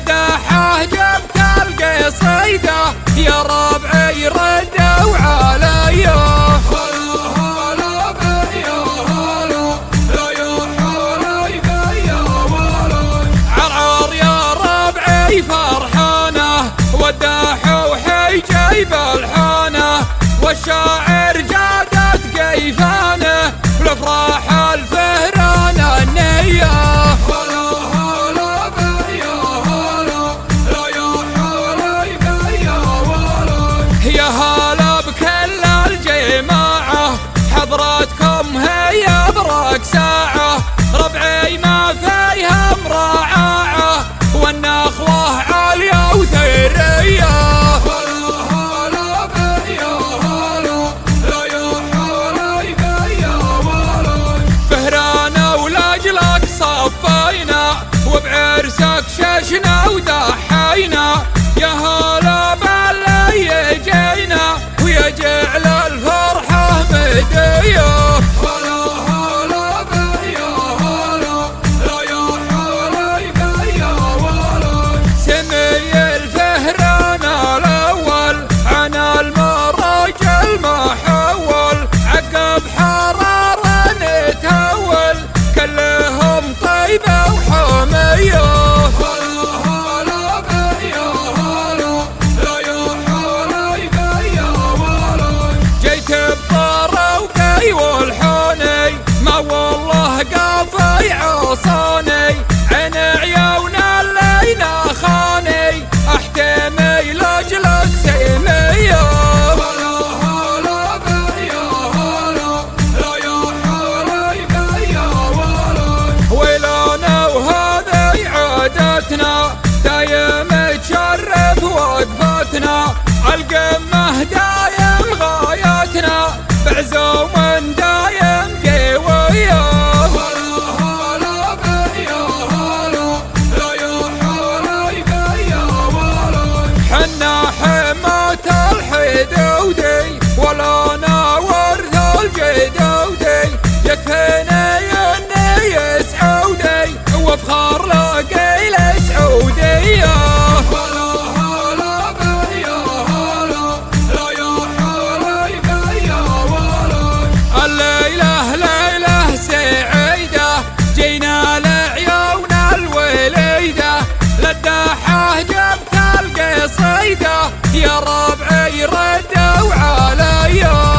للداحة جبت القصيدة يا ربعي ردوا عليا. عرعر يا ربعي فرحانة والداحوحي جايب الحانة والشاعر جادت قيفانه والافراح الفهران النية. يا هلا بكل الجماعة حضرتكم هي برك ساعة ربعي ما فيها مراعاة والنخوة عالية وثرية. فهرانا ولأجلك صفينا وبعرسك ششنا ودحينا يا هلا باللي جينا ويجعل الفرحة مدية. سمي الفهران الأول عن المرج المحول عقب حرار نتهول كلهم طيبة وحمية. جيت بطروقي والحوني ما والله قافي عصاني عين عيون اللي ناخاني احتمي لاجل السمية. ويلانا وهذي عادتنا دايم تشرف وقفتنا القمة دايم غايتنا بعزوم دايم قوية. حنا حماة الحدودي ولا ورث الجدودي يكفيني اني سعودي وافخر لقيل سعودية. الليلة ليلة سعيدة جينا لعيون الوليدة للداحة جبت القصيدة يا ربعي ردوا عليا.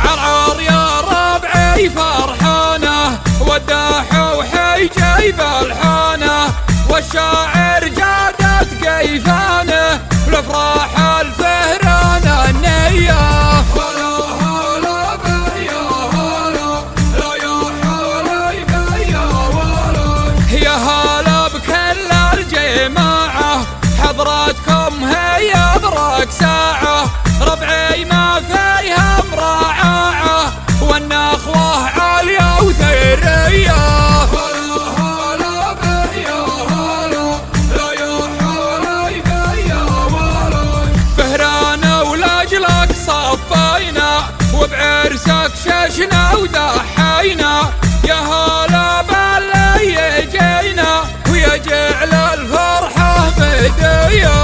عرعر يا ربعي فرحانة والداحوحي جايب الحانة والشاعر جادت قيفانه والافراح الفهران النية. يا هلا بكل الجماعة حضرتكم هي برك ساعة ربعي ما فيها مراعاة والنخوة عالية وثرية. فهرانا ولأجلك صفينا وبعرسك ششنا ودحينا يا هلا باللي جينا ويجعل الفرحة مدية.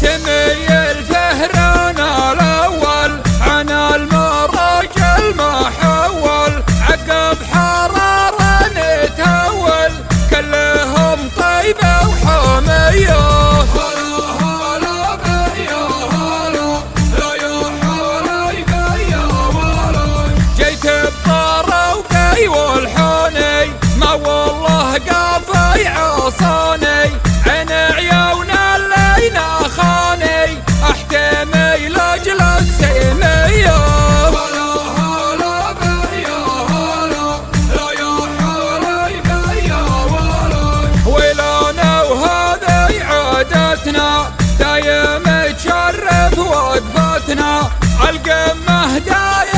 سمي الفهران الأول عن المرج المحول عقب حرار نتهول كلهم طيبة وحمية. جيت بطروقي والحوني ما والله قافي عصاني عين عيون اللي ناخاني احتمي لاجل السمية. ويلانا وهذي عادتنا دايم تشرف وقفتنا القمة دايم